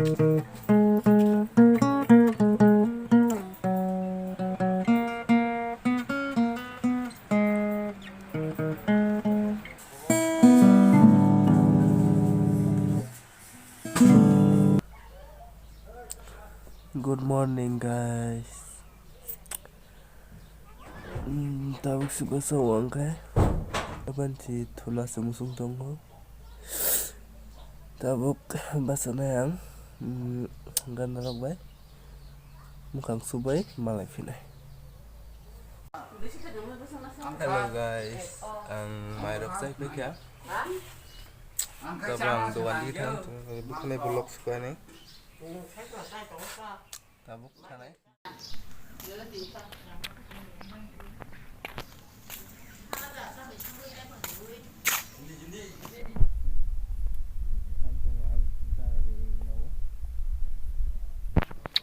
Good morning guys. Tabuk suka sawang kai. Kapan si thula semusung tongho. Tabuk basana yang gan narok bai. Mukang subai malai finai. Hello guys. Ang mairok sai pekya. Kabang doan di thang bukanai vlog suka ni. Tabuk thanai.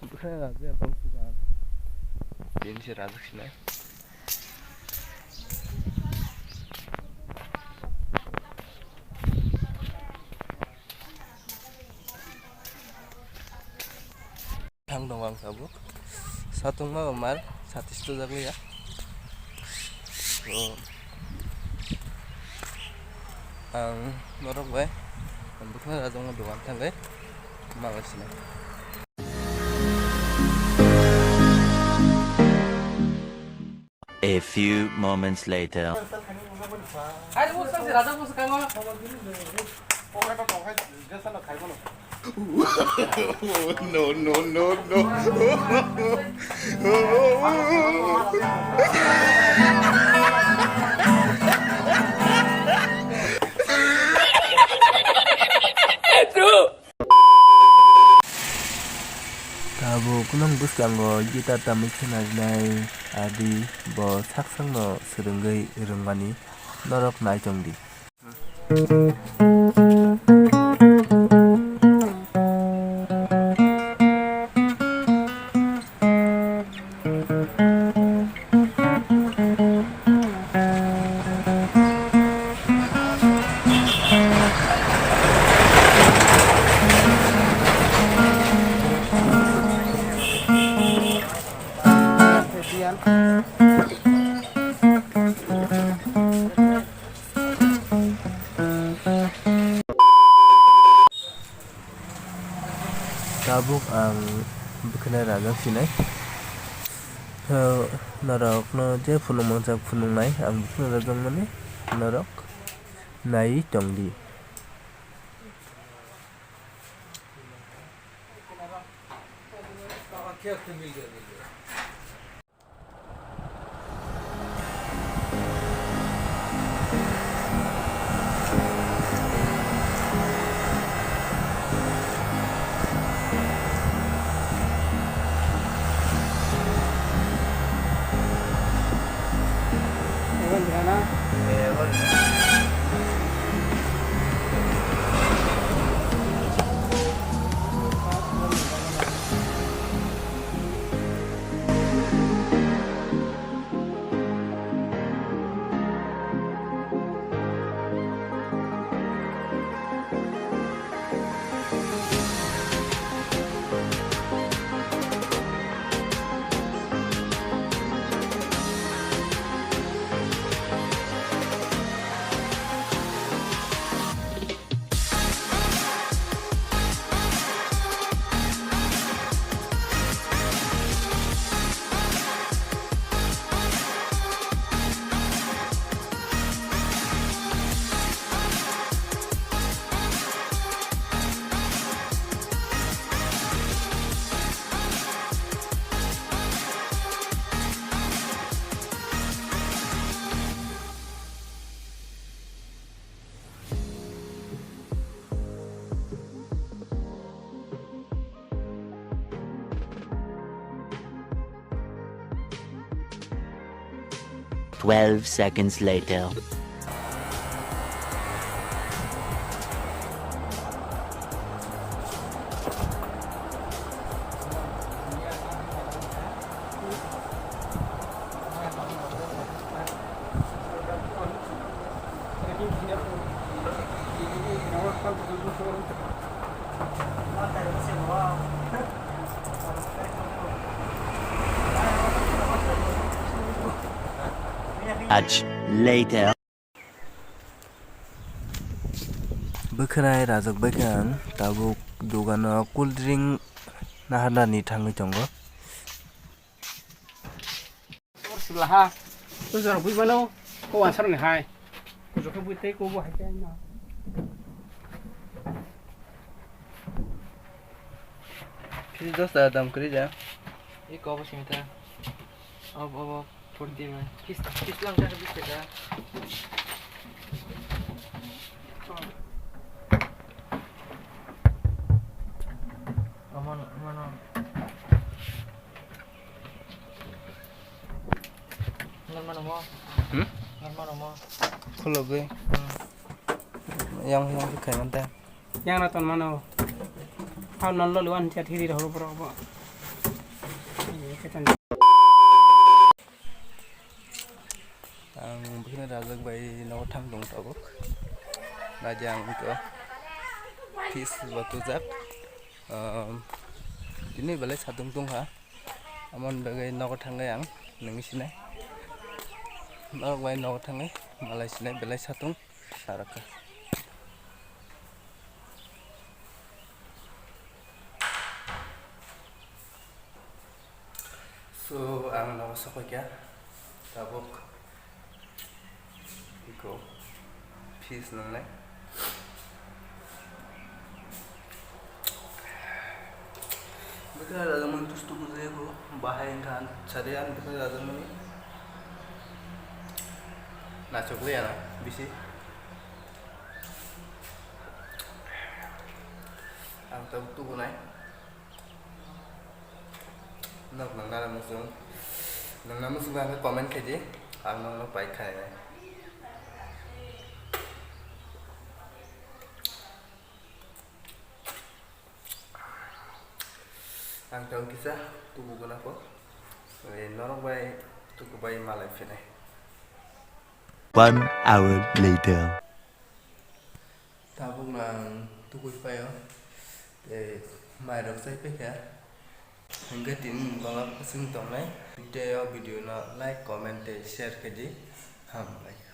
Bukanai raja bang suka. Ini si raja sini. Thang dongang tabuk. Satu mah mal, satu itu jago ya. So, ang norok bai. Bukanai raja mau doan thang gai. Malas sini. A few moments later. No, no, no, no. Tabu kunang buskango gitar tamik nai adi bo saksang no serenggai rengmani norok nai jongdi. Tabuk ang bukanai raja sini. Norok no je phunung mangsak phunung nai ang bukanai raja mani norok nai jongdi. "12 seconds later." Much later. Bwkhwnai rajokbai khe ang tabuk dogano cool drink naharnani thangwi tongo. Laha, tôi giờ vui bao lâu? Cô ăn sao này hai? Cô giờ không vui tê cô vui hai cái nào? Please just adam kuri ja. Ini kau apa sih minta? Oh, putih mah. Kis lang kan bisa dah. Aman. Mana mau? Mana mau? Khologai. Yang khai manta. Yang nonton mana? Kau nonton luan chat hiri dah huru apa? Ang bwkhwnai rajokbai no thang dong tabuk. Najang to fish batujak. Ini balai satung tungha. Amon bagai no thangai ang nang sinai. Nok bai no thangai malai sinai balai satung saraka. So ang no sakokya tabuk iko fish nangnai. Bwkhwnai rajokmani tustu bujai ko bahai kan charian bwkhwnai rajokmani nachokle ana bisi ang tabuk tubunai nok nangna musung ba comment khaji ang nang pai khai nai ang tahu kisah tubuh kenapa? Norok bai tubuh bai malai finai. 1 hour later. Tabung nang tubuh pai mai rok sai pe kya. Hingga tin balap sing tong nai. Video na like comment share kaji. Ham like.